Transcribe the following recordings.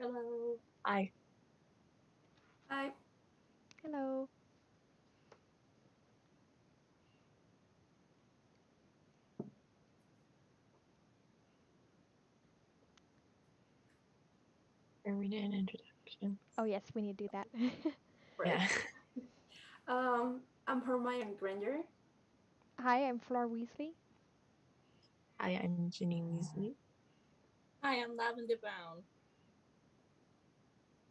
Hello. Hi. Hi. Hello. Are we doing an introduction? Oh yes, we need to do that. Right. Yeah. I'm Hermione Granger. Hi, I'm Fleur Weasley. Hi, I'm Ginny Weasley. Hi, I'm Lavender Brown.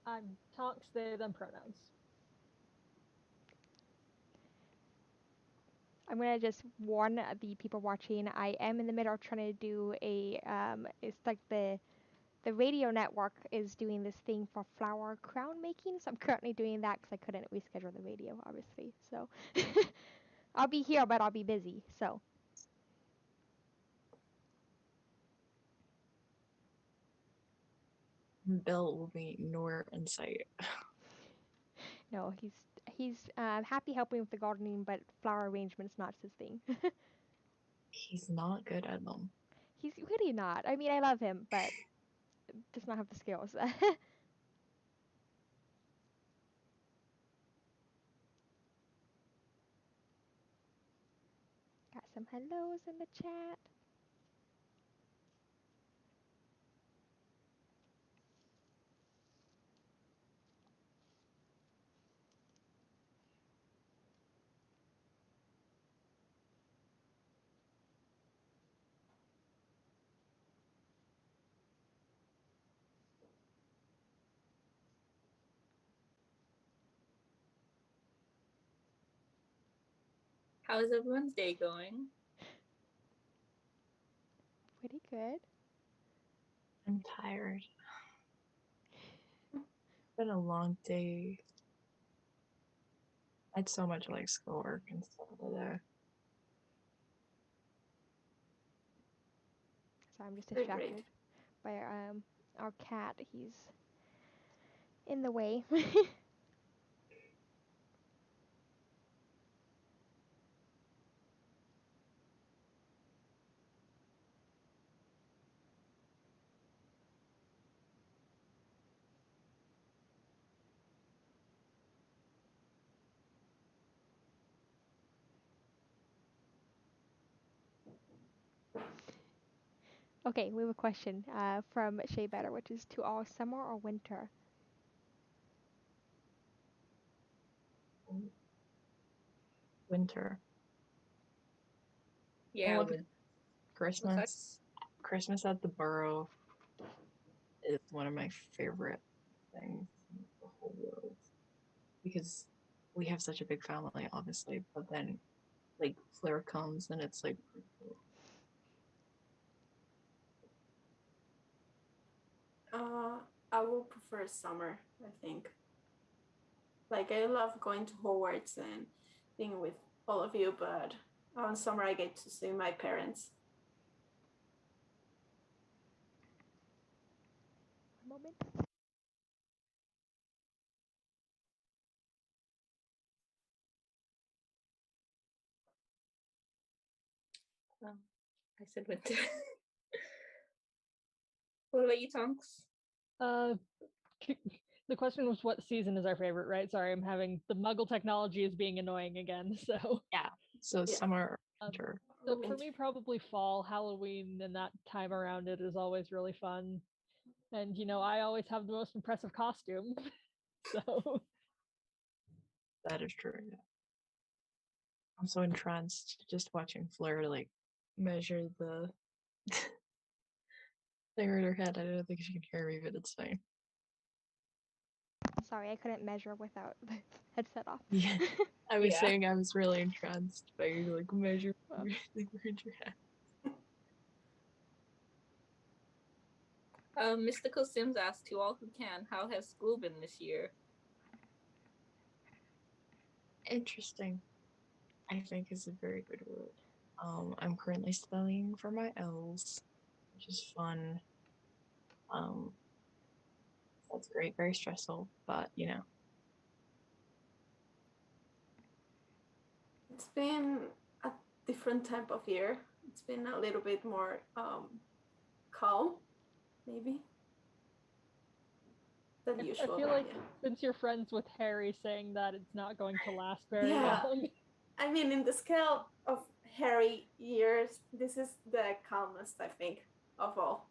I'm Tonks, they, them pronouns. I'm gonna just warn the people watching. I am in the middle of trying to do a. It's like the radio network is doing this thing for flower crown making, so I'm currently doing that because I couldn't reschedule the radio, obviously. So I'll be here, but I'll be busy. So Bill will be nowhere in sight. no, he's happy helping with the gardening, but flower arrangement's not his thing. He's not good at them. He's really not. I mean, I love him, but does not have the skills. Got some hellos in the chat. How's everyone's day going? Pretty good. I'm tired. It's been a long day. I had so much like schoolwork and stuff today. So I'm just Very distracted great. by our cat. He's in the way. Okay, we have a question from Shea Better, which is to all summer or winter? Winter. Yeah, look, when Christmas. Christmas at the Burrow is one of my favorite things in the whole world. Because we have such a big family, obviously, but then like Fleur comes and it's like pretty cool. I will prefer summer, I think. Like I love going to Hogwarts and being with all of you, but on summer I get to see my parents. One moment. I said winter. What about you, Tonks? The question was what season is our favorite, right? Sorry, I'm having the Muggle technology is being annoying again. So, Yeah. So Yeah. summer or winter. so for Winter. me, probably fall, Halloween, and that time around it is always really fun. And I always have the most impressive costume. So, That is true. Yeah. I'm so entranced just watching Fleur like measure the thing in her head. I don't think she can hear me, but it's fine. Sorry, I couldn't measure without the headset off. Yeah. I was Yeah. saying I was really entranced by you like measure Well. the word in your head. Mystical Sims asked to all who can, how has school been this year? Interesting. I think is a very good word. I'm currently studying for my L's, which is fun. That's great. Very stressful, but It's been a different type of year. It's been a little bit more calm, maybe. the I usual. feel like Yeah. since you're friends with Harry saying that it's not going to last very Yeah. long. I mean, in the scale of Harry years, this is the calmest, I think, of all.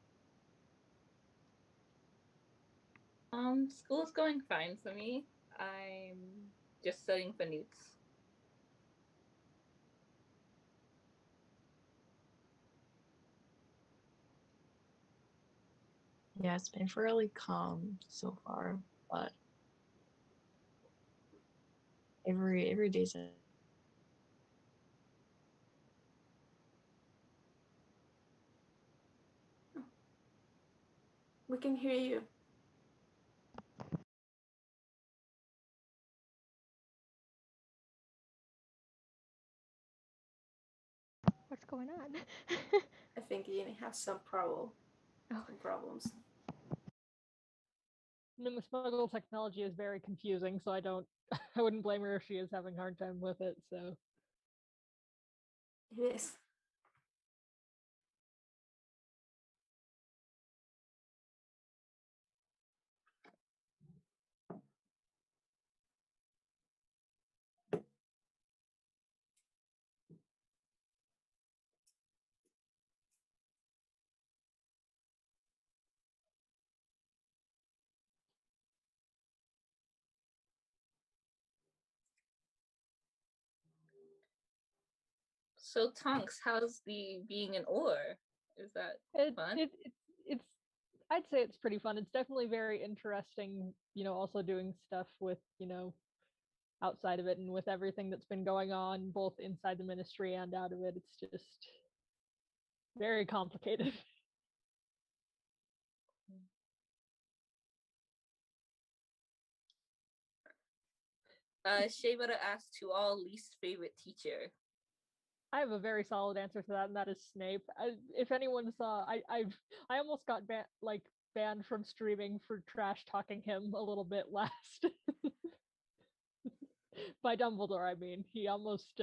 School's going fine for me. I'm just studying for newts. Yeah, it's been fairly calm so far, but every day's a We can hear you. What's going on? I think Yini has some problems. The Smuggle technology is very confusing, so I wouldn't blame her if she is having a hard time with it, so. It is. So Tonks, how's the being an oar? Is that fun? It's I'd say it's pretty fun. It's definitely very interesting, also doing stuff with, outside of it and with everything that's been going on both inside the ministry and out of it. It's just very complicated. Shea Butter asked to all least favorite teacher. I have a very solid answer to that, and that is Snape. If anyone saw, I almost got banned from streaming for trash talking him a little bit last. By Dumbledore, I mean. He almost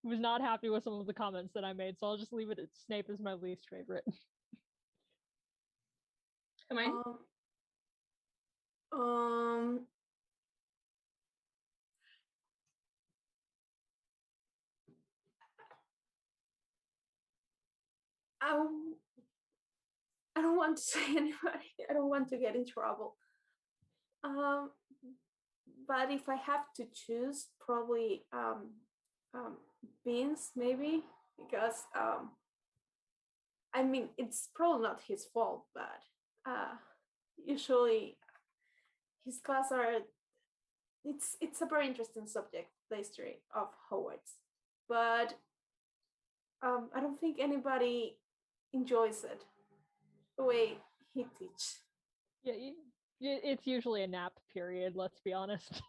was not happy with some of the comments that I made, so I'll just leave it at Snape as my least favorite. Hermione? I don't want to say anybody. I don't want to get in trouble. But if I have to choose, probably Beans, maybe, because I mean, it's probably not his fault, but usually his class are it's a very interesting subject, the history of Hogwarts, but I don't think anybody enjoys it the way he teaches. Yeah, it's usually a nap period, let's be honest.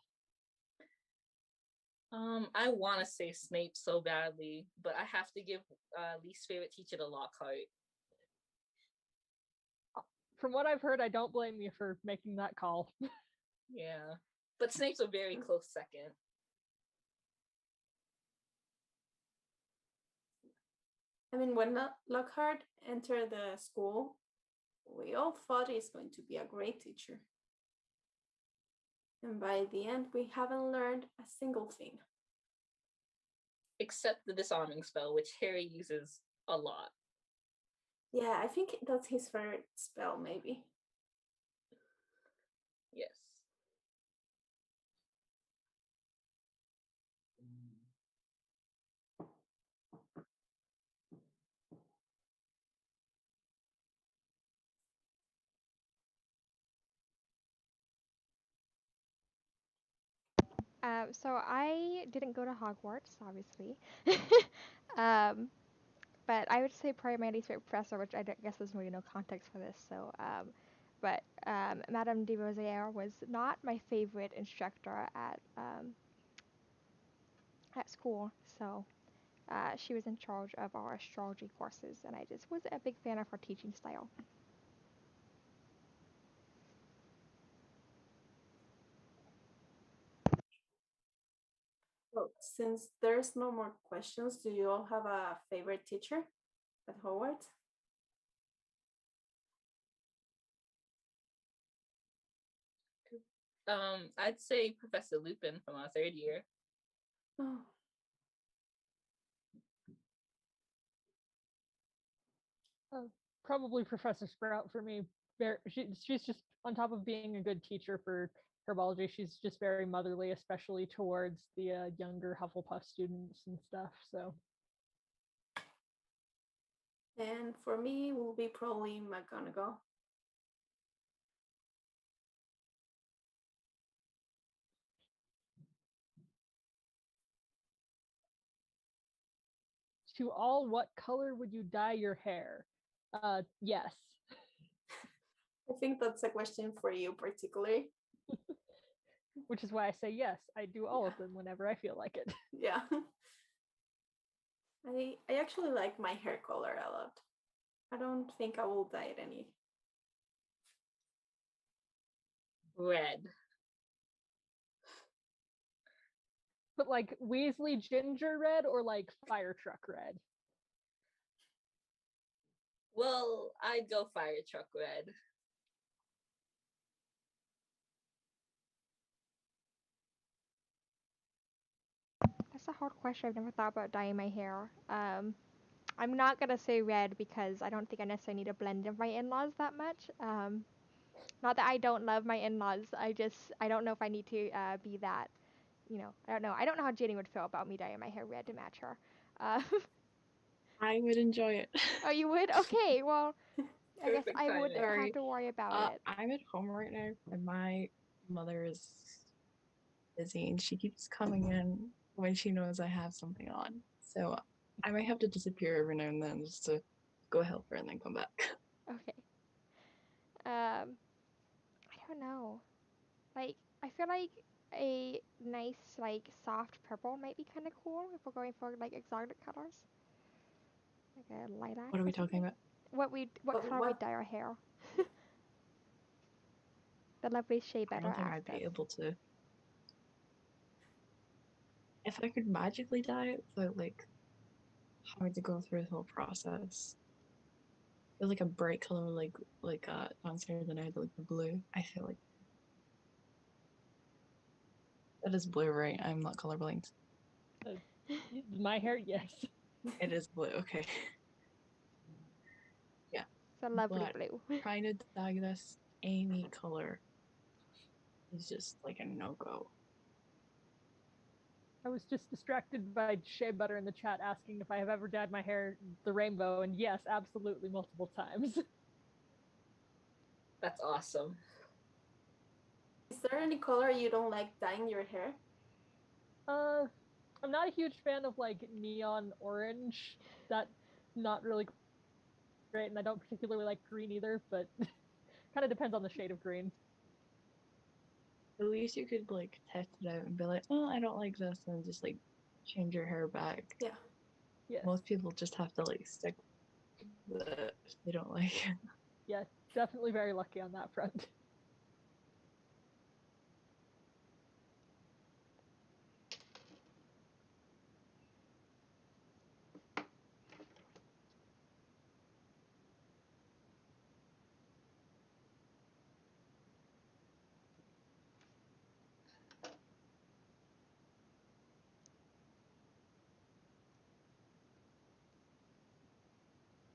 I want to say Snape so badly, but I have to give least favorite teacher to Lockhart. From what I've heard, I don't blame you for making that call. Yeah, but Snape's a very close second. I mean, when Lockhart entered the school, we all thought he's going to be a great teacher. And by the end, we haven't learned a single thing. Except the disarming spell, which Harry uses a lot. Yeah, I think that's his favorite spell, maybe. Yes. So I didn't go to Hogwarts, obviously. But I would say probably my least favorite professor, which guess there's really no context for this. So, but Madame de Rosière was not my favorite instructor at school. So, she was in charge of our astrology courses, and I just wasn't a big fan of her teaching style. Well, since there's no more questions, do you all have a favorite teacher at Hogwarts? I'd say Professor Lupin from our third year. Oh. Probably Professor Sprout for me. She's just on top of being a good teacher for herbology. She's just very motherly, especially towards the younger Hufflepuff students and stuff. So. And for me, will be probably McGonagall. To all, what color would you dye your hair? Yes. I think that's a question for you particularly. Which is why I say yes. I do all of them whenever I feel like it. Yeah. I actually like my hair color a lot. I don't think I will dye it any. Red. But like Weasley ginger red or like fire truck red? Well, I'd go fire truck red. That's a hard question. I've never thought about dyeing my hair. I'm not gonna say red because I don't think I necessarily need to blend in my in-laws that much. Not that I don't love my in-laws. I don't know if I need to be that. I don't know. I don't know how Jenny would feel about me dyeing my hair red to match her. I would enjoy it. Oh, you would? Okay. Well, I guess Perfect I would timing. have to worry about it. I'm at home right now, and my mother is busy, and she keeps coming in when she knows I have something on. So I might have to disappear every now and then just to go help her and then come back. Okay. I don't know. Like, I feel like a nice, like, soft purple might be kind of cool if we're going for, like, exotic colors. Like a lilac. What are or we talking something. about? What color we dye our hair? The lovely Shea I Butter don't think asked I'd us. be able to. If I could magically dye it, but like having to go through the whole process. Feel like a bright color like downstairs the night, like the blue. I feel like that is blue, right? I'm not colorblind. My hair, yes. It is blue, okay. Yeah. It's a lovely But blue. trying to dye this any color is just like a no-go. I was just distracted by Shea Butter in the chat asking if I have ever dyed my hair the rainbow, and yes, absolutely multiple times. That's awesome. Is there any color you don't like dyeing your hair? I'm not a huge fan of like neon orange. That's not really great, and I don't particularly like green either, but kind of depends on the shade of green. At least you could like test it out and be like, oh, I don't like this, and just like change your hair back. Yeah. Yes. Most people just have to like stick with it if they don't like it. Yeah, definitely very lucky on that front.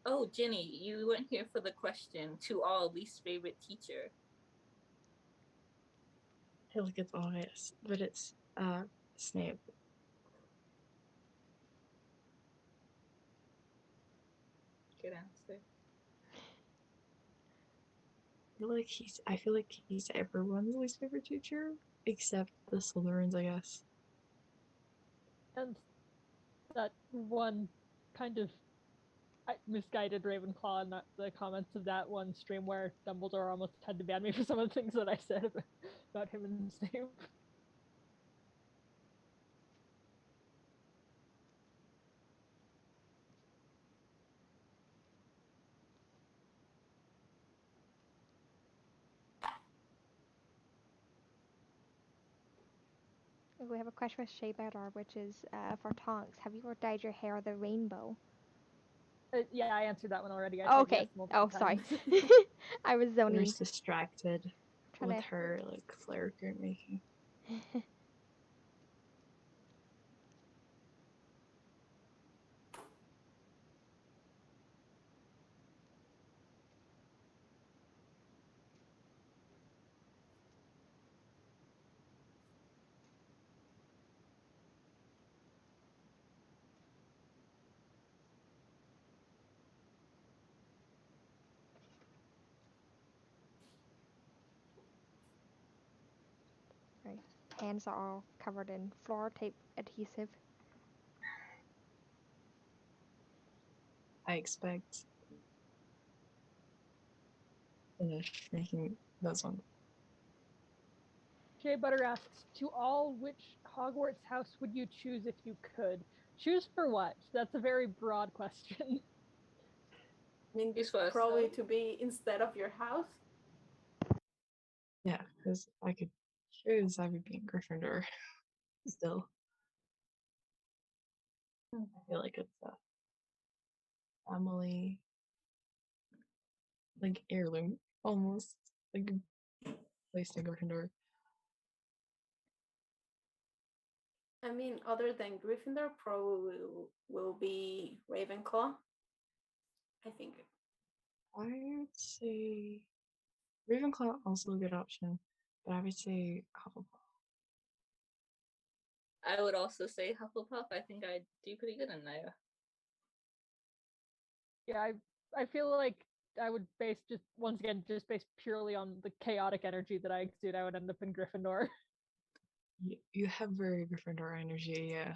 Oh, Jenny, you weren't here for the question. To all, least favorite teacher. I feel like it's obvious, but it's Snape. Good answer. I feel like he's everyone's least favorite teacher, except the Slytherins, I guess. And that one kind of misguided Ravenclaw in the comments of that one stream where Dumbledore almost had to ban me for some of the things that I said about him and Snape. We have a question with Shea Butter, which is for Tonks. Have you ever dyed your hair the rainbow? Yeah, I answered that one already. I Oh, said yes okay. multiple Oh, sorry. times. I was I zoning. was distracted. with her like flare print making. Right. Hands are all covered in floor tape adhesive. I expect finish making those ones. Jay Butter asks, to all, which Hogwarts house would you choose if you could? Choose for what? That's a very broad question. I mean, Choose for us, probably though. to be instead of your house. Yeah, because I could choose, I would be in Gryffindor still. I feel like it's a family, like heirloom, almost like placed in Gryffindor. I mean, other than Gryffindor, probably will be Ravenclaw. I think. I would say Ravenclaw also a good option, but I would say Hufflepuff. I would also say Hufflepuff. I think I'd do pretty good in there. Yeah, I feel like I would base just once again just based purely on the chaotic energy that I exude, I would end up in Gryffindor. You have very Gryffindor energy, yeah.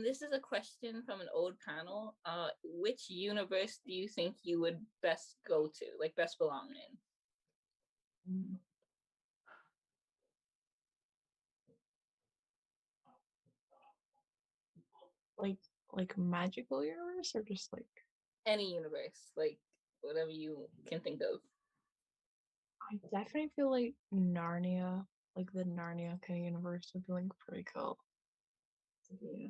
This is a question from an old panel. Which universe do you think you would best go to, like best belong in? Like magical universe or just like Any universe, like whatever you can think of. I definitely feel like Narnia, like the Narnia kind of universe would be like pretty cool. Yeah.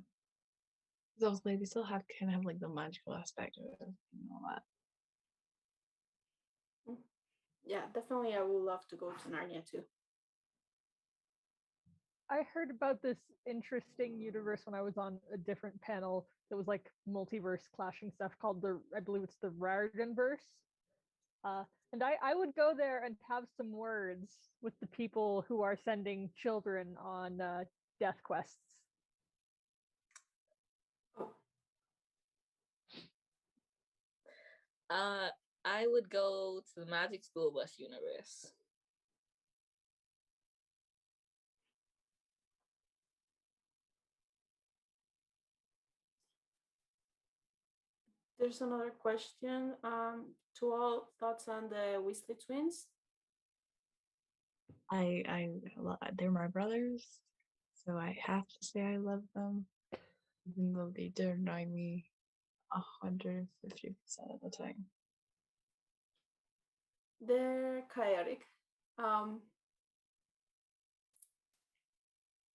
Because they still have kind of have like the magical aspect of it and all that. Yeah, definitely. I would love to go to Narnia too. I heard about this interesting universe when I was on a different panel that was like multiverse clashing stuff called I believe it's the Raridanverse. And I would go there and have some words with the people who are sending children on death quests. I would go to the Magic School Bus universe. There's another question. To all, thoughts on the Weasley twins? They're my brothers, so I have to say I love them, even though they deny me 150% of the time. They're chaotic,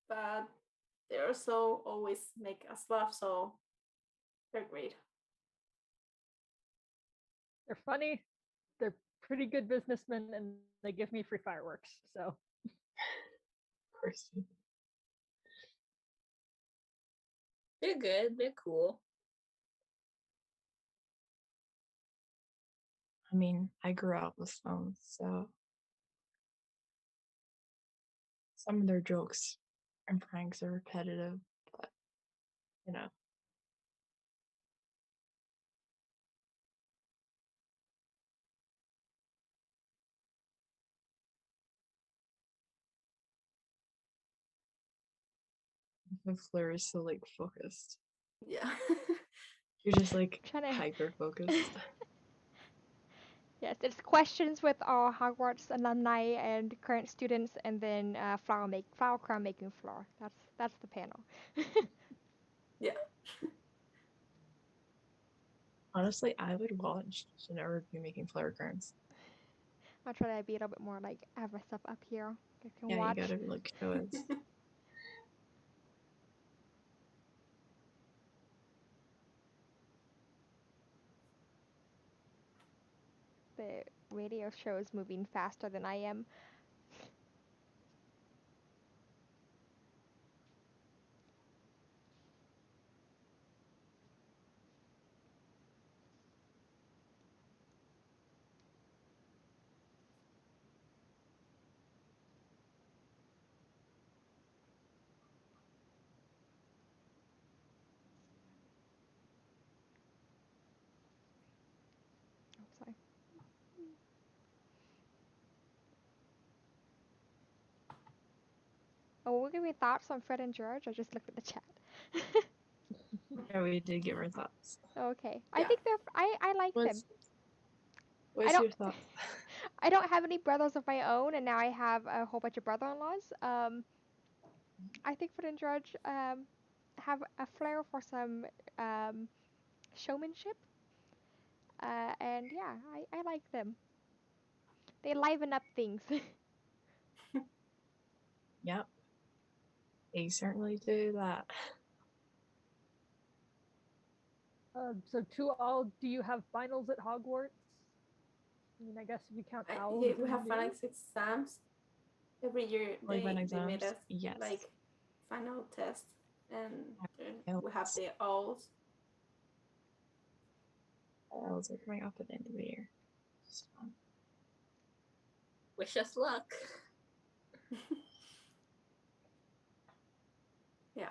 but they also always make us laugh, so they're great. They're funny. They're pretty good businessmen, and they give me free fireworks. So Of course. They're good. They're cool. I mean, I grew up with them, so some of their jokes and pranks are repetitive, but you know. My Fleur is so like focused. Yeah. You're just like Trying to- hyper focused. Yes, it's questions with our Hogwarts alumni and current students, and then flower crown making floor. That's the panel. Yeah. Honestly, I would watch to never be making flower crowns. I'll try to be a little bit more like have my stuff up here. You can Yeah, watch. you gotta like show it. The radio show is moving faster than I am. I'm sorry. Oh, we're giving thoughts on Fred and George. I just looked at the chat. Yeah, we did give our thoughts. Okay, I Yeah. think they're. I like them. What's don't- your thoughts? I don't have any brothers of my own, and now I have a whole bunch of brother-in-laws. I think Fred and George have a flair for some showmanship. And yeah, I like them. They liven up things. Yep. They certainly do that. so to all, do you have finals at Hogwarts? I mean, I guess if you count owls. Yeah, we have and finals new. exams every year. Like when They exams? made us Yes. like final test, and Yeah. we have the owls. Owls are coming up at the end of the year. It's fun. Wish us luck. Yeah,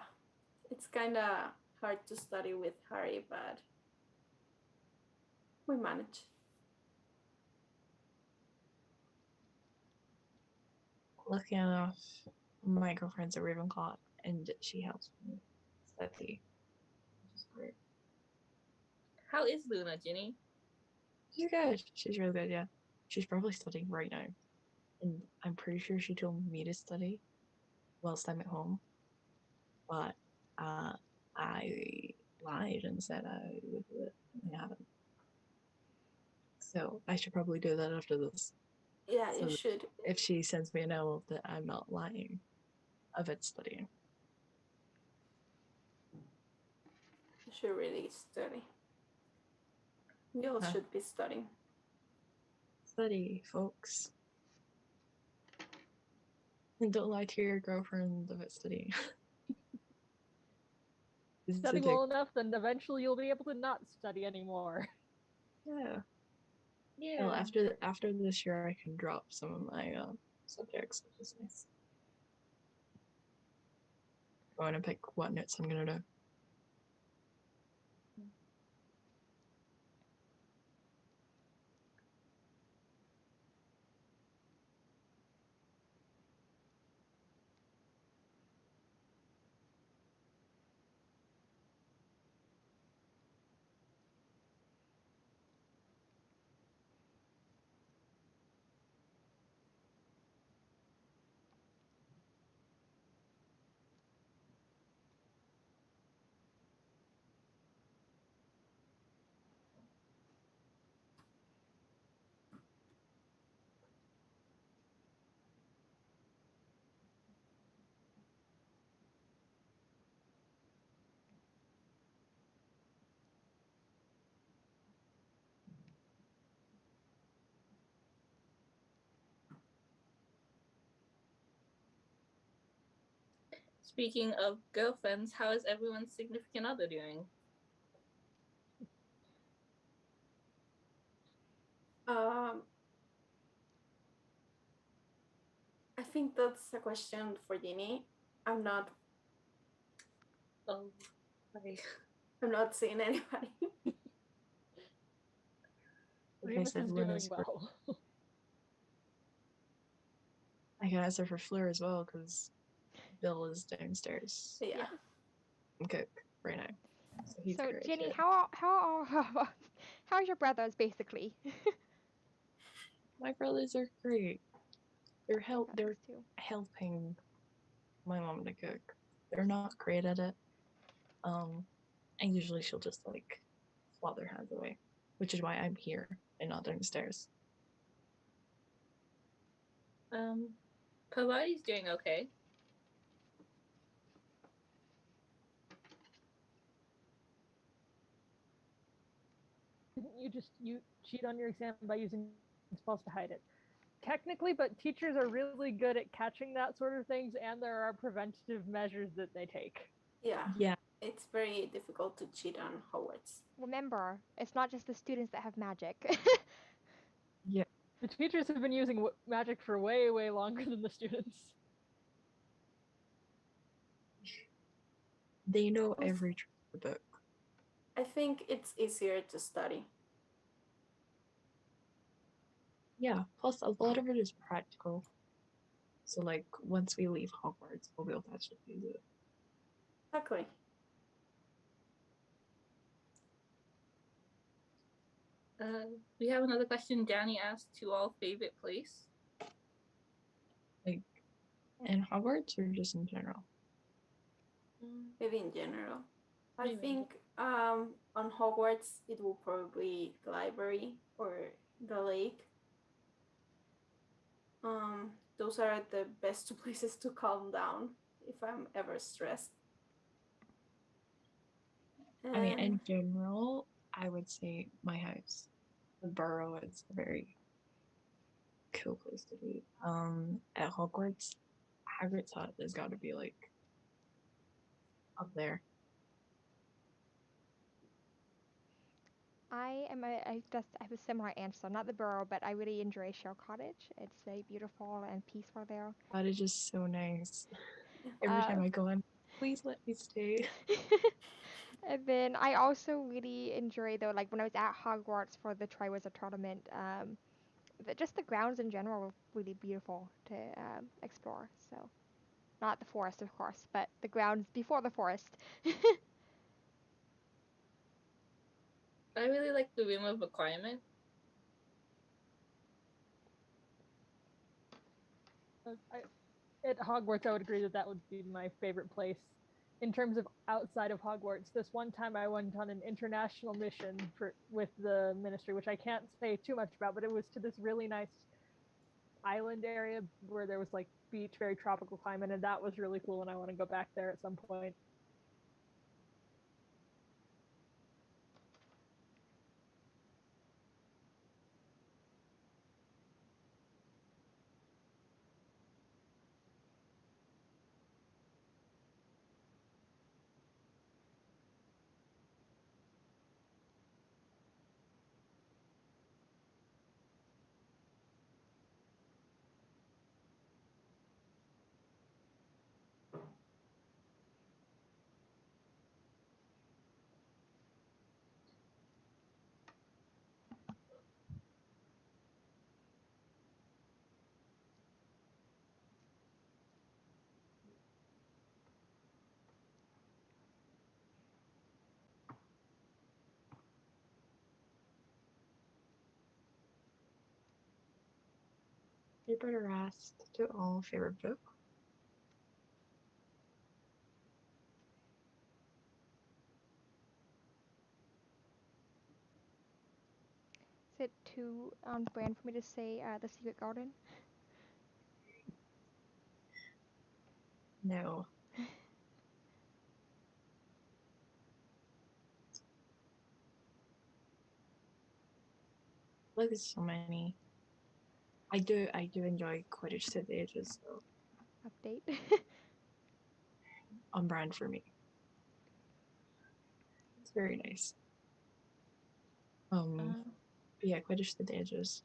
it's kind of hard to study with Harry, but we manage. Lucky enough, my girlfriend's a Ravenclaw, and she helps me study, which is great. How is Luna, Ginny? She's good. She's really good, yeah. She's probably studying right now. And I'm pretty sure she told me to study whilst I'm at home. But I lied and said I would do it, and I haven't. So I should probably do that after this. Yeah, So you should. if she sends me a note that I'm not lying of it studying. You should really study. We all Huh. should be studying. Study, folks. And don't lie to your girlfriend about studying. Study well enough, then eventually you'll be able to not study anymore. Yeah. Yeah. Well, after this year, I can drop some of my subjects, which is nice. Going to pick what notes I'm gonna do. Speaking of girlfriends, how is everyone's significant other doing? I think that's a question for Ginny. I'm not Oh, okay. I'm not seeing anybody. Like I Remus said, is Luna's doing well. I can answer for Fleur as well because Bill is downstairs. Yeah. Yes. Okay, right now. So he's So great. Ginny, how's your brothers basically? My brothers are great. They're Brothers too. helping my mom to cook. They're not great at it. And usually she'll just like swat their hands away, which is why I'm here and not downstairs. Pilates doing okay. Didn't you cheat on your exam by using spells to hide it? Technically, but teachers are really good at catching that sort of things, and there are preventative measures that they take. Yeah. Yeah, It's very difficult to cheat on Hogwarts. Remember, it's not just the students that have magic. yeah. The teachers have been using magic for way, way longer than the students. They know every trick in the book. I think it's easier to study. Yeah, plus a lot of it is practical. So like once we leave Hogwarts, we'll be able to actually use it. Exactly. We have another question Danny asked to all favorite place. Like in Hogwarts or just in general? Maybe in general. I Maybe in think on Hogwarts it will probably be the library or the lake. Those are the best two places to calm down if I'm ever stressed. I mean, in general, I would say my house. The Burrow is a very cool place to be. At Hogwarts, Hagrid's hut has got to be like up there. I have a similar answer. Not the Burrow, but I really enjoy Shell Cottage. It's very beautiful and peaceful there. That is just so nice. Every time I go in, please let me stay. And then I also really enjoy though, like when I was at Hogwarts for the Triwizard tournament, just the grounds in general were really beautiful to explore. So, not the forest, of course, but the grounds before the forest. I really like the Room of Requirement. At Hogwarts, I would agree that that would be my favorite place. In terms of outside of Hogwarts, this one time I went on an international mission with the ministry, which I can't say too much about, but it was to this really nice island area where there was like beach, very tropical climate, and that was really cool, and I want to go back there at some point. You better ask to all favorite book. Is it too on brand for me to say The Secret Garden? No. Like there's so many. I do enjoy Quidditch to the Ages though. Update. on brand for me. It's very nice. Yeah, Quidditch the Ages.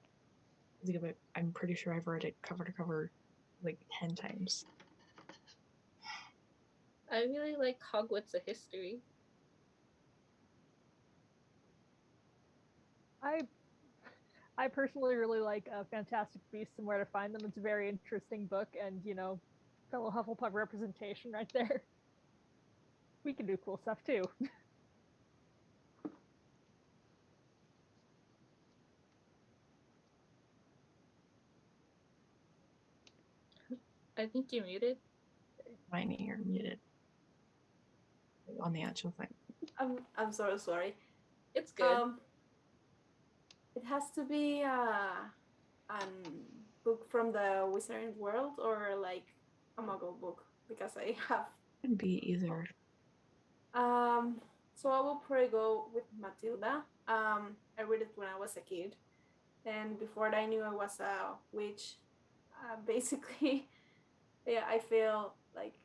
I'm pretty sure I've read it cover to cover like 10 times. I really like Hogwarts: A History. I personally really like Fantastic Beasts and Where to Find Them. It's a very interesting book, and fellow Hufflepuff representation right there. We can do cool stuff too. I think you're muted. Miney, you're muted. On the actual thing. I'm so sorry. It's good. It has to be a book from the Wizarding world or like a Muggle book because I have. Could be either. So I will probably go with Matilda. I read it when I was a kid, and before that I knew I was a witch. Basically, yeah, I feel like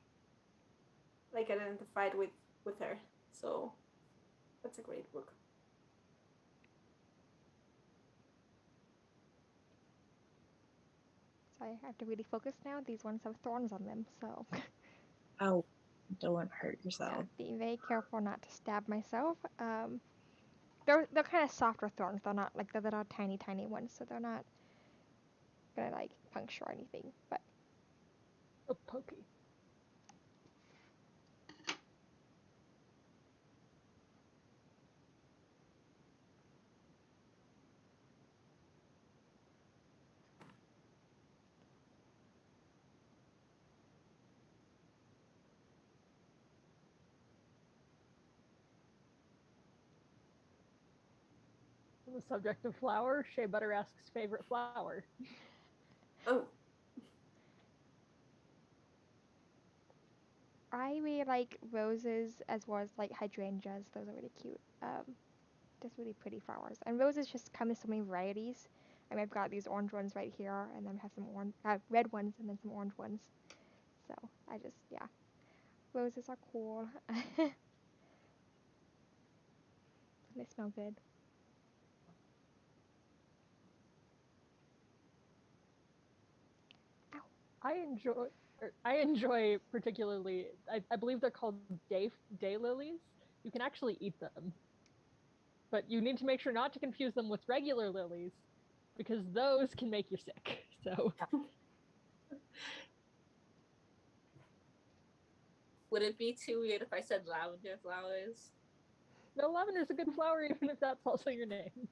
identified with her. So that's a great book. So I have to really focus now. These ones have thorns on them, so Oh, don't hurt yourself. being very careful not to stab myself. They're kind of softer thorns. They're not like they're not tiny ones, so they're not gonna like puncture or anything. But A pokey. On the subject of flowers, Shea Butter asks favorite flower. Oh, I really like roses as well as like hydrangeas. Those are really cute. Just really pretty flowers. And roses just come in so many varieties. I mean, I've got these orange ones right here, and then I have some red ones, and then some orange ones. So I just, yeah, roses are cool. They smell good. I enjoy particularly. I believe they're called day lilies. You can actually eat them, but you need to make sure not to confuse them with regular lilies, because those can make you sick. So. Would it be too weird if I said lavender flowers? No, lavender's a good flower, even if that's also your name.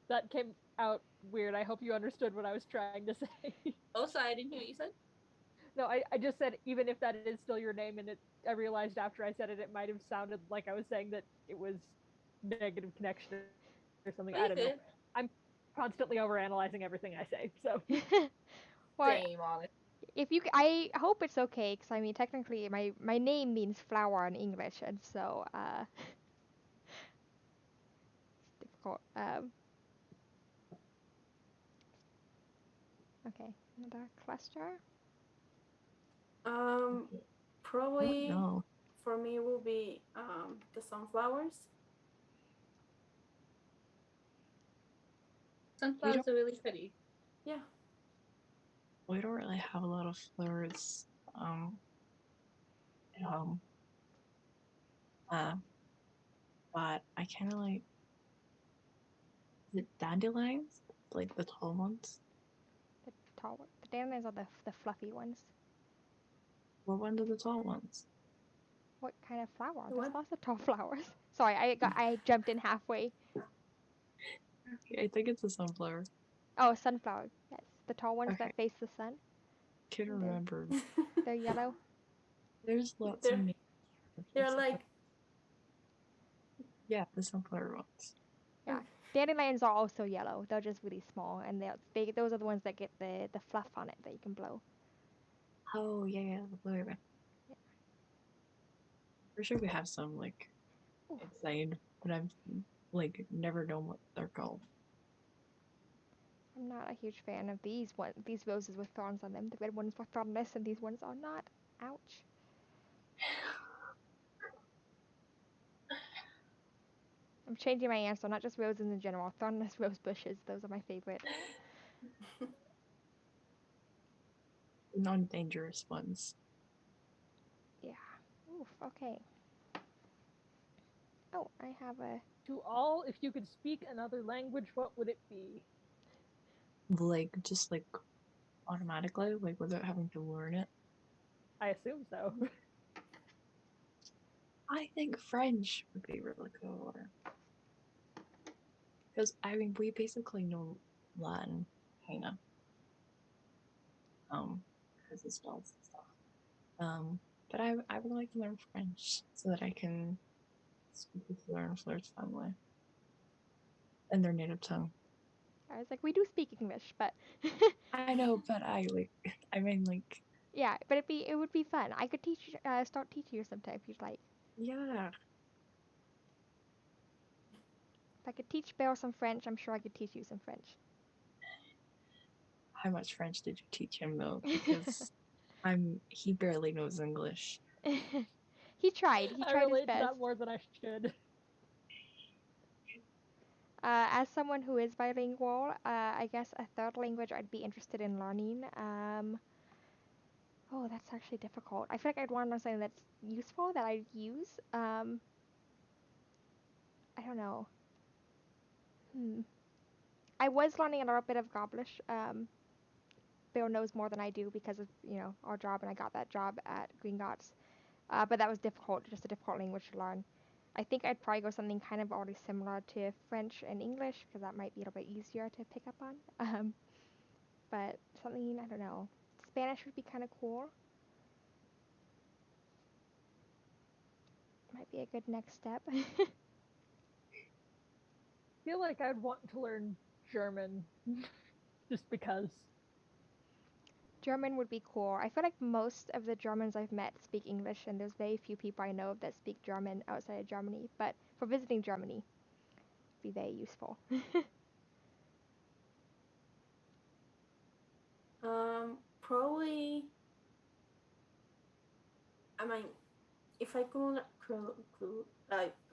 That came out weird. I hope you understood what I was trying to say. Oh, sorry, I didn't hear what you said. No, I just said even if that is still your name, and I realized after I said it, it might have sounded like I was saying that it was negative connection or something. I don't know. I'm constantly overanalyzing everything I say, so. Well, Same, honest. if you, I hope it's okay, because I mean, technically, my name means flower in English, and so it's difficult. Okay, another cluster. Probably No. for me will be the sunflowers. Sunflowers are really pretty. Yeah. We don't really have a lot of flowers at home. But I kind of like, is it dandelions? Like the tall ones? The dandelions are the fluffy ones. What ones are the tall ones? What kind of flower? What? There's lots of tall flowers. Sorry, I jumped in halfway. I think it's a sunflower. Oh, sunflower. Yes, the tall ones Okay. that face the sun. Can't remember. They're yellow. There's lots of names. They're like. Yeah, the sunflower ones. Yeah, dandelions are also yellow. They're just really small, and those are the ones that get the fluff on it that you can blow. Oh yeah, the blue ribbon. Yeah. For sure we have some like inside, but I've like never known what they're called. I'm not a huge fan of these roses with thorns on them. The red ones were thornless, and these ones are not. Ouch. I'm changing my answer, not just roses in general. Thornless rose bushes, those are my favorite. Non-dangerous ones. Yeah. Oof, okay. Oh, I have a... To all, if you could speak another language, what would it be? Like, just like automatically, like without having to learn it. I assume so. I think French would be really cool. Because, I mean, we basically know Latin, kinda. Because of spells and stuff. But I would like to learn French so that I can speak with Fleur and Fleur's family in their native tongue. I was like, we do speak English, but... I know, but I mean, like... Yeah, but it would be fun. I could start teaching you sometime if you'd like. Yeah. If I could teach Bear some French, I'm sure I could teach you some French. How much French did you teach him, though? Because he barely knows English. He tried. He I tried his relate to best. that more than I should. As someone who is bilingual, I guess a third language I'd be interested in learning. Oh, that's actually difficult. I feel like I'd want to learn something that's useful that I'd use. I don't know. I was learning a little bit of Gobblish. Bill knows more than I do because of our job, and I got that job at Green Gots. But that was difficult, just a difficult language to learn. I think I'd probably go something kind of already similar to French and English because that might be a little bit easier to pick up on. But something, I don't know. Spanish would be kind of cool. Might be a good next step. I feel like I'd want to learn German just because. German would be cool. I feel like most of the Germans I've met speak English, and there's very few people I know of that speak German outside of Germany. But for visiting Germany, it'd be very useful. Probably. I mean, if I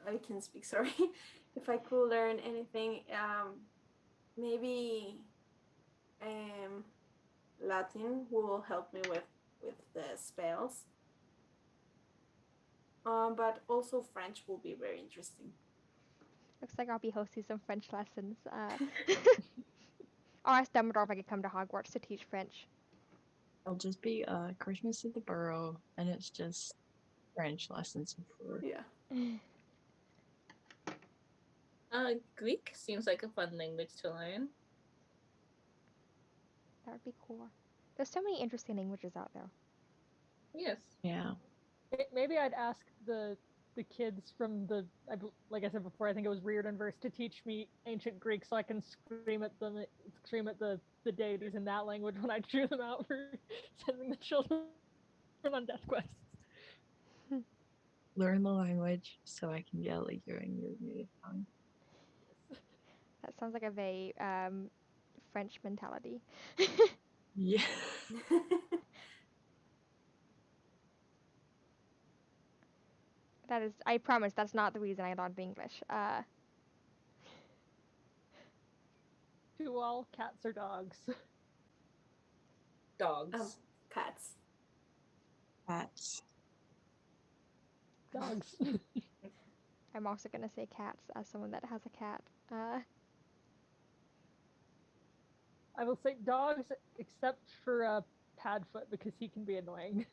I can speak. Sorry, if I could learn anything, maybe Latin will help me with the spells. But also French will be very interesting. Looks like I'll be hosting some French lessons. I'll ask Dumbledore if I could come to Hogwarts to teach French. It'll just be Christmas at the Burrow, and it's just French lessons for. Yeah. Greek seems like a fun language to learn. That would be cool. There's so many interesting languages out there. Yes. Yeah. Maybe I'd ask the kids from like I said before, I think it was Reardenverse, to teach me ancient Greek so I can scream at the deities in that language when I drew them out for sending the children on death quests. Learn the language so I can yell at you in your native tongue. That sounds like a very French mentality. Yeah. That is, I promise, that's not the reason I learned English. To all, cats or dogs? Dogs. Cats. Cats. Dogs. I'm also gonna say cats as someone that has a cat. I will say dogs, except for Padfoot, because he can be annoying.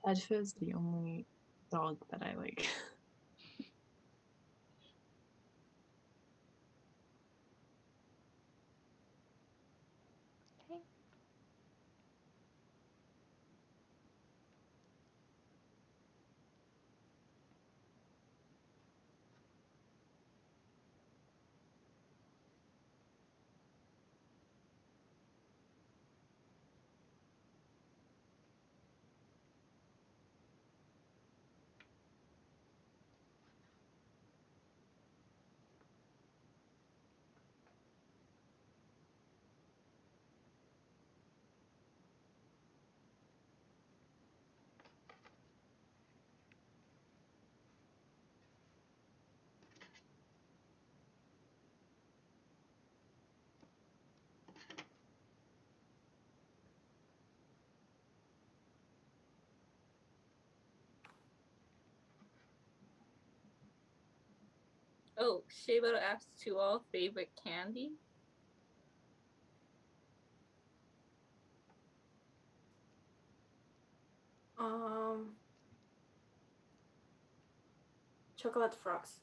Edfa is the only dog that I like. Okay. Oh, Shayla asks to all favorite candy. Chocolate frogs.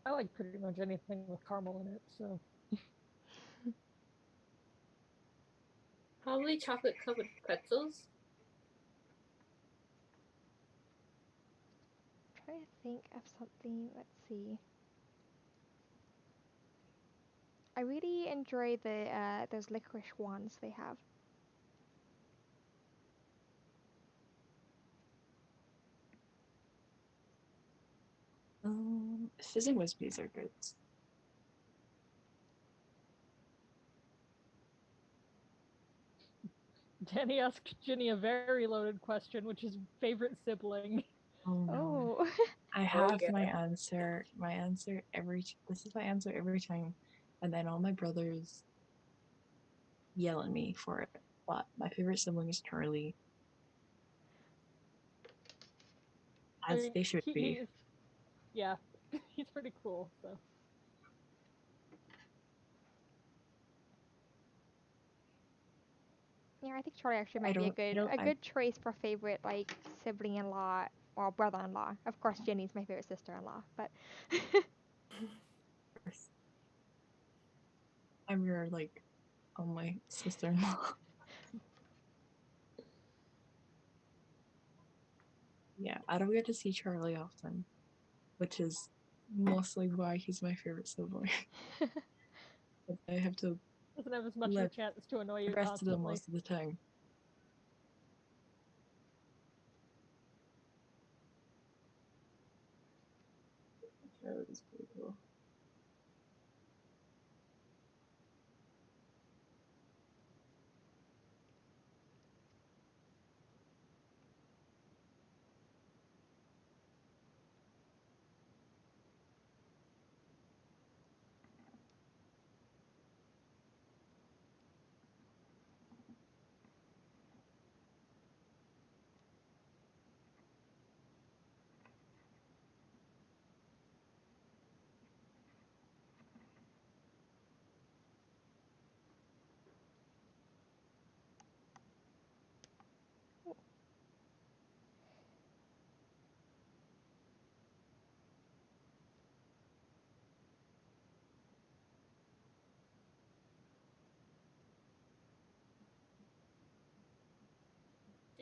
I like pretty much anything with caramel in it, so Probably chocolate covered pretzels. Trying to think of something. Let's see. I really enjoy the those licorice ones they have. Fizzing Wispies are good. Danny asked Ginny a very loaded question, which is favorite sibling. Oh no. Oh. I Oh, have yeah. my answer. This is my answer every time, and then all my brothers yell at me for it. But my favorite sibling is Charlie, I as mean, they should be. he's yeah, he's pretty cool. So Yeah, I think Charlie actually I might be don't. a good choice for favorite like sibling-in-law or brother-in-law. Of course, Jenny's my favorite sister-in-law, but I'm your like, oh my sister-in-law. Yeah, I don't get to see Charlie often, which is mostly why he's my favorite sibling. But I have to doesn't have as much of a let chance to annoy the you rest of them constantly. most of the time. Charlie is pretty cool.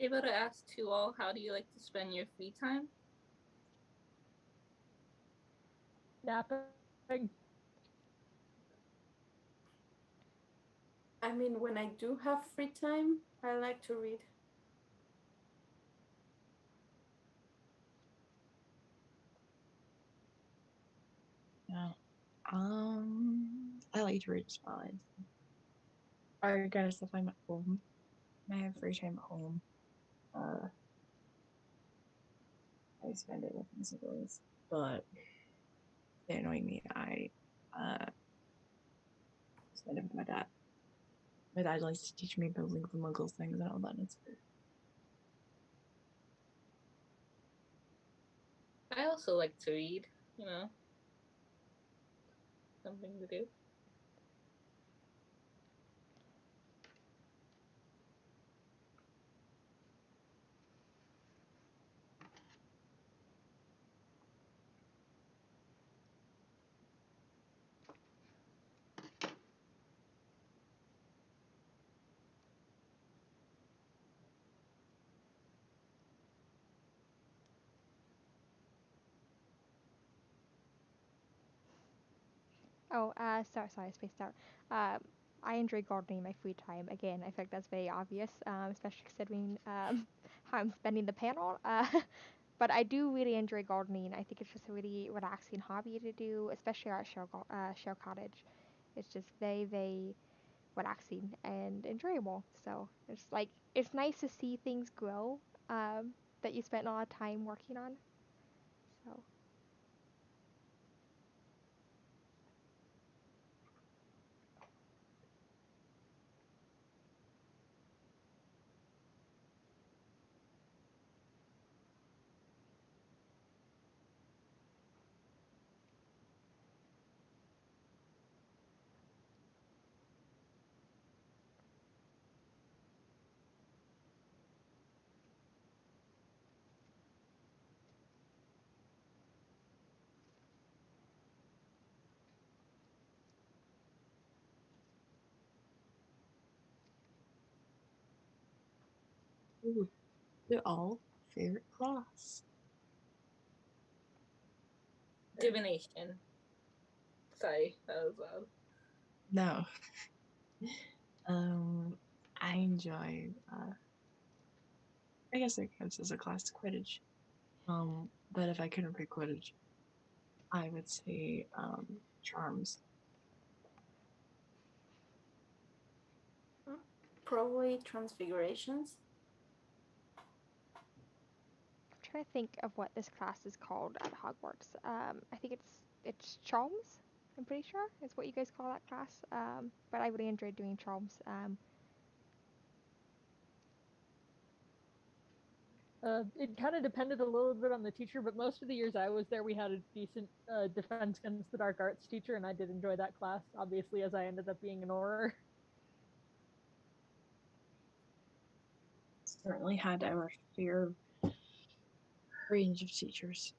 Shayla asks to all, how do you like to spend your free time? Napping. I mean, when I do have free time, I like to read. Yeah. I like to read as well. I guess if I'm at home, I have free time at home. I spend it with my siblings, but they annoy me. I spend it with my dad. My dad likes to teach me about Link the Muggles things and all that. It's good. I also like to read, you know, something to do. oh, sorry, I spaced out. I enjoy gardening in my free time. Again, I think that's very obvious, especially considering how I'm spending the panel. But I do really enjoy gardening. I think it's just a really relaxing hobby to do, especially at Shell Cottage. It's just very, very relaxing and enjoyable. So it's like it's nice to see things grow that you spent a lot of time working on. So Ooh, they're all favorite class. Divination. Sorry, that was loud. No. I enjoy. I guess it counts as a class Quidditch. But if I couldn't pick Quidditch, I would say Charms. Probably Transfigurations. I'm trying to think of what this class is called at Hogwarts. I think it's Charms. I'm pretty sure is what you guys call that class. But I really enjoyed doing Charms. It kind of depended a little bit on the teacher, but most of the years I was there, we had a decent defense against the dark arts teacher, and I did enjoy that class, obviously, as I ended up being an Auror. Certainly had our fair range of teachers.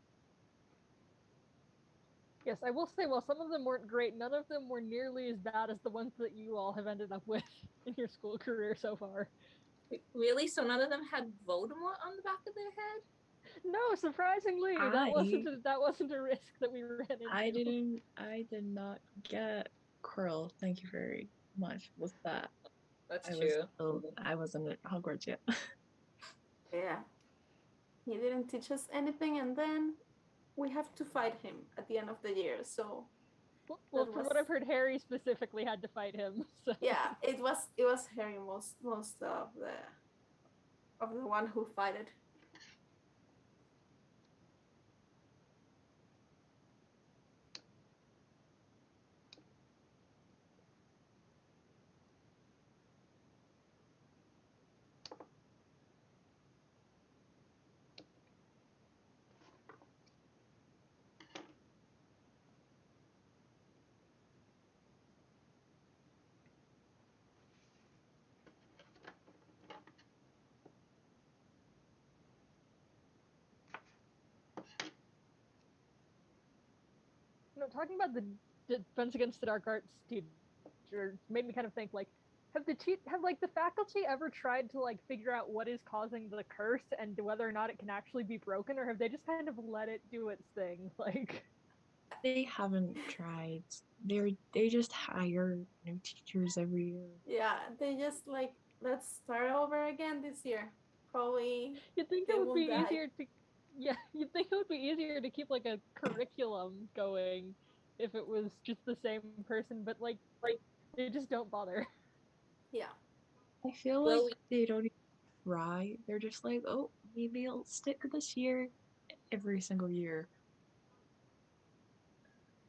Yes, I will say, while some of them weren't great, none of them were nearly as bad as the ones that you all have ended up with in your school career so far. Really? So none of them had Voldemort on the back of their head? No, surprisingly, that wasn't a risk that we ran into. I did not get Quirrell. Thank you very much. Was that? That's true. I wasn't at Hogwarts yet. Yeah. He didn't teach us anything, and then we have to fight him at the end of the year. So well, from what I've heard, Harry specifically had to fight him. So. Yeah, it was Harry most of the one who fought it. Talking about the Defense Against the Dark Arts teacher made me kind of think, like, have the faculty ever tried to, like, figure out what is causing the curse and whether or not it can actually be broken, or have they just kind of let it do its thing? Like, they haven't tried. They just hire new teachers every year. Yeah, they just like, let's start over again this year. Probably you'd think it would be easier to you'd think it would be easier to keep like a curriculum going if it was just the same person, but like they just don't bother. Yeah. I feel like they don't even try. They're just like, oh, maybe I'll stick this year every single year.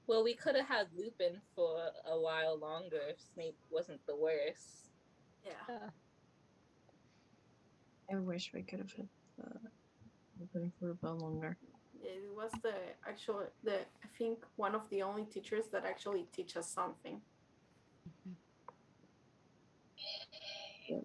Well, we could have had Lupin for a while longer if Snape wasn't the worst. Yeah. I wish we could have had Lupin for a bit longer. It was I think one of the only teachers that actually teach us something. Yeah.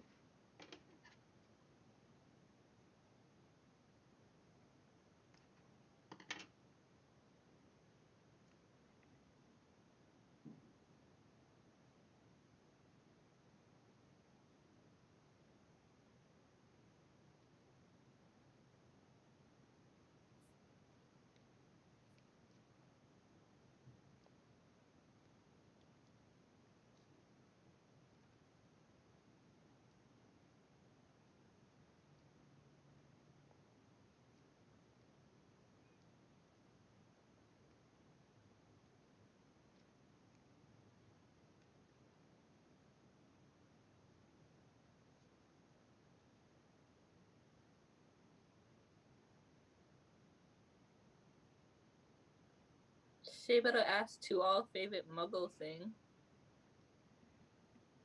She better ask to all favorite Muggle thing.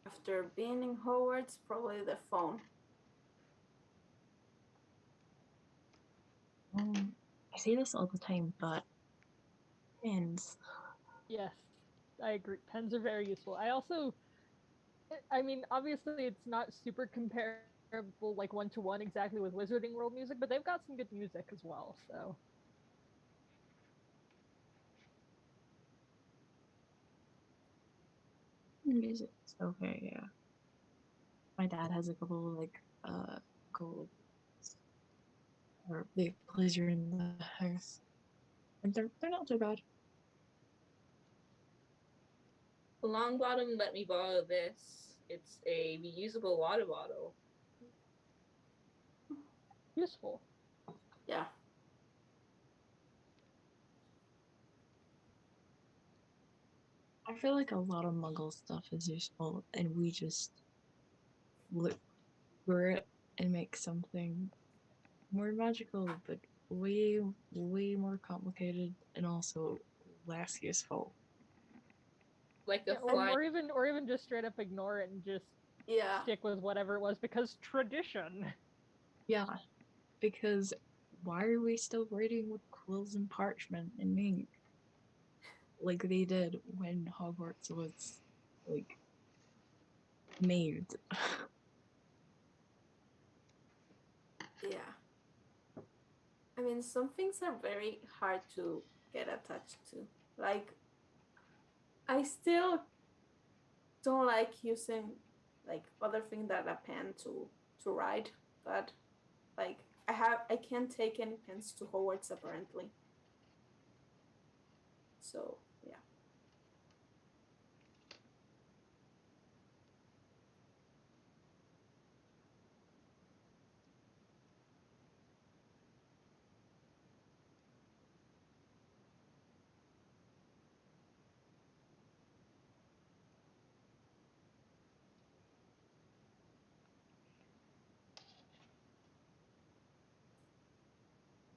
After being in Hogwarts, probably the phone. I say this all the time, but pens. Yes, I agree. Pens are very useful. I mean, obviously it's not super comparable, like one-to-one exactly with Wizarding World music, but they've got some good music as well, so. Music's okay, yeah. My dad has a couple like magical or the pleasure in the house. And they're not too bad. Longbottom let me borrow this. It's a reusable water bottle. Useful. Yeah. I feel like a lot of Muggle stuff is useful, and we just look for it and make something more magical, but way, way more complicated and also less useful. Like a Yeah, fly. or even just straight up ignore it and just Yeah. stick with whatever it was because tradition. Yeah, because why are we still writing with quills and parchment and ink? Like they did when Hogwarts was, like, made. Yeah. I mean, some things are very hard to get attached to. Like, I still don't like using like other thing than a pen to write, but like I can't take any pens to Hogwarts apparently. So yeah.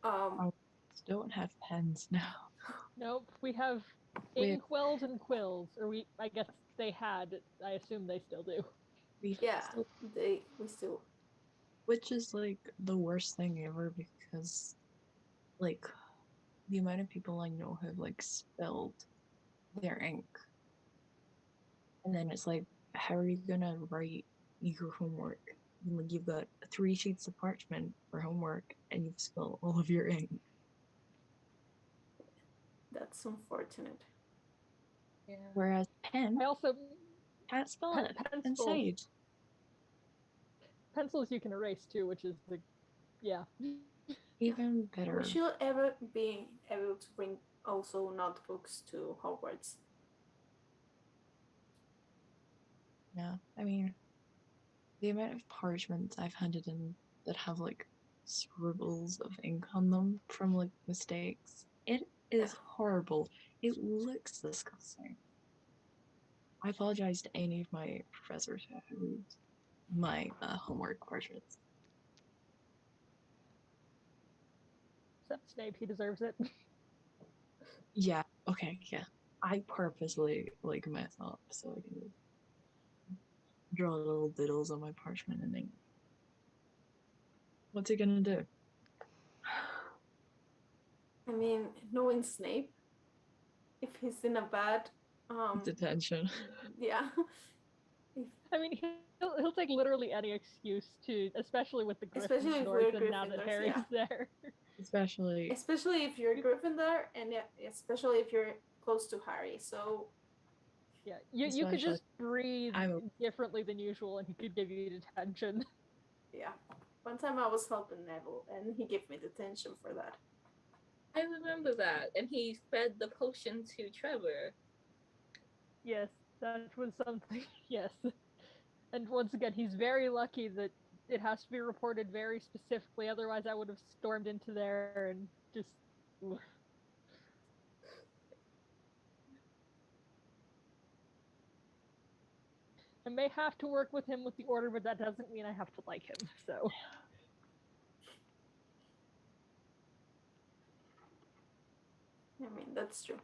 I don't have pens now. Nope, we have We- inkwells and quills, or I guess they had. I assume they still do. We Yeah, still, we still. which is like the worst thing ever because, like, the amount of people I know have like spilled their ink, and then it's like, how are you gonna write your homework? Like, you've got 3 sheets of parchment for homework, and you've spilled all of your ink. That's unfortunate. Yeah. Whereas pen I also can't spell it. And pencils. sage. Pencils you can erase too, which is the yeah. Even better. We should ever be able to bring also notebooks to Hogwarts. Yeah, I mean, the amount of parchments I've handed in that have like scribbles of ink on them from like mistakes, it is horrible. It looks disgusting. I apologize to any of my professors who have read my homework parchments. Except Snape, he deserves it. Yeah, okay, yeah. I purposely like mess up so I can draw little doodles on my parchment and ink. What's he gonna do? I mean, knowing Snape, if he's in a bad Detention. yeah. I mean, he'll take literally any excuse to, especially with the Especially if Gryffindors, we're and now that Gryffindors, Harry's there. Especially if you're Gryffindor and especially if you're close to Harry. So yeah, you could Especially- just breathe I'm- differently than usual, and he could give you detention. yeah. One time I was helping Neville and he gave me detention for that. I remember that. And he fed the potion to Trevor. Yes, that was something. Yes, and once again, he's very lucky that it has to be reported very specifically. Otherwise, I would have stormed into there and just. Ugh. I may have to work with him with the order, but that doesn't mean I have to like him. So. I mean, that's true.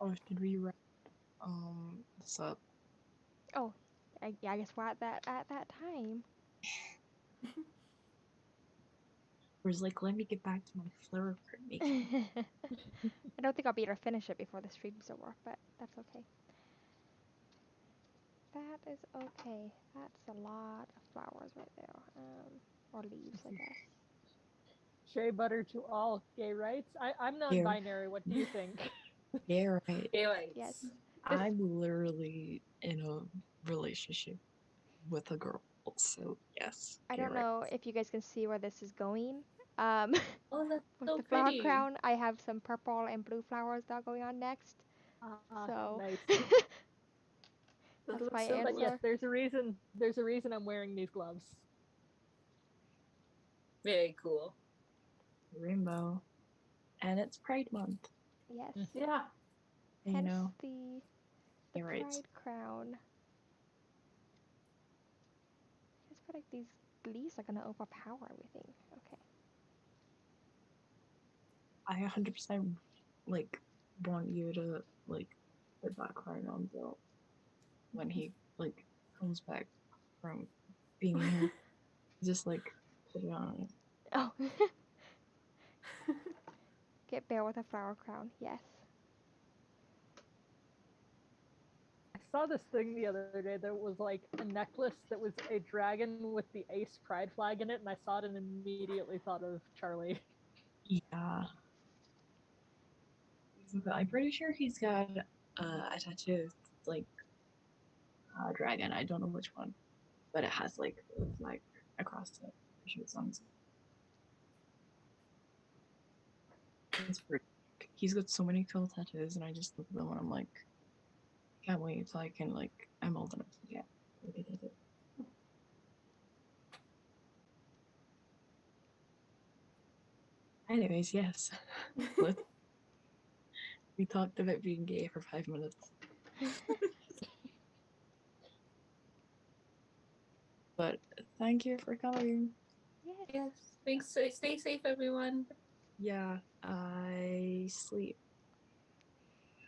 Oh, should we wrap this up? Oh, I guess we're at that time. Whereas, like, let me get back to my flower print making. I don't think I'll be able to finish it before the stream's over, but that's okay. That is okay. That's a lot of flowers right there. Or leaves, I guess. Shea butter to all, gay rights. I'm non-binary. What do you think? Yeah, right. Daylights. Yes. I'm literally in a relationship with a girl, so yes. I don't know if you guys can see where this is going. Oh, that's With so the flower pretty. crown, I have some purple and blue flowers that are going on next. So Nice. That that's looks my so But yes, answer. there's a reason. There's a reason I'm wearing these gloves. Very cool. Rainbow. And it's Pride Month. Yes. Yeah. You Hence know, the you're right. pride crown. I just feel like these leaves are gonna overpower everything. Okay. I 100% like want you to like put that crown on Bill when he like comes back from being here. Just like put it on. Oh. Get Bear with a flower crown. Yes. I saw this thing the other day that was like a necklace that was a dragon with the ace pride flag in it, and I saw it and immediately thought of Charlie. Yeah. I'm pretty sure he's got a tattoo like a dragon. I don't know which one, but it has like a flag across it. I'm sure it's on his. It's pretty. He's got so many cool tattoos, and I just look at them and I'm like, can't wait till I can like. I'm old enough to get a tattoo. Anyways, yes. We talked about being gay for 5 minutes. But thank you for coming. Yes. Yes. Thanks. Stay safe, everyone. Yeah, I sleep.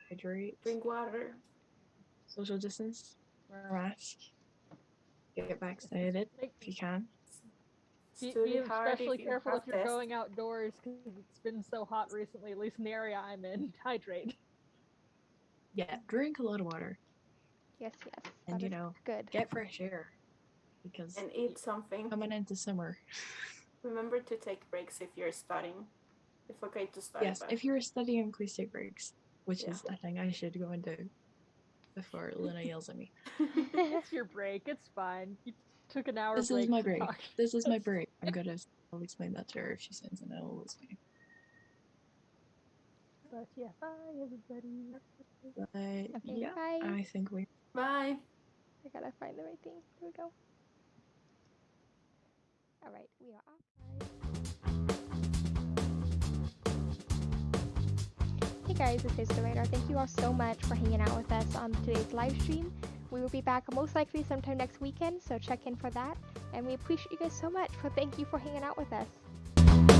Hydrate. Drink water. Social distance. Wear a mask. Get vaccinated if you can. Be Study hard especially if you careful have if you're tests. going outdoors because it's been so hot recently, at least in the area I'm in. Hydrate. Yeah, drink a lot of water. Yes. And That is good. get fresh air. Because And eat something. coming into summer. Remember to take breaks if you're studying. It's okay to study. Yes, but if you're studying, please take breaks. Which Yeah. is a thing I should go and do before Lena yells at me. It's your break. It's fine. You took an hour This break is my to break. talk. This is my break. I'm gonna. I'll explain that to her if she sends an I'll explain. But yeah, bye everybody. But Okay, yeah, bye. I think we. Bye. I gotta find the right thing. Here we go. Alright, we are off, guys. Hey guys, this is the Radar. Thank you all so much for hanging out with us on today's live stream. We will be back most likely sometime next weekend, so check in for that. And we appreciate you guys so much. Thank you for hanging out with us.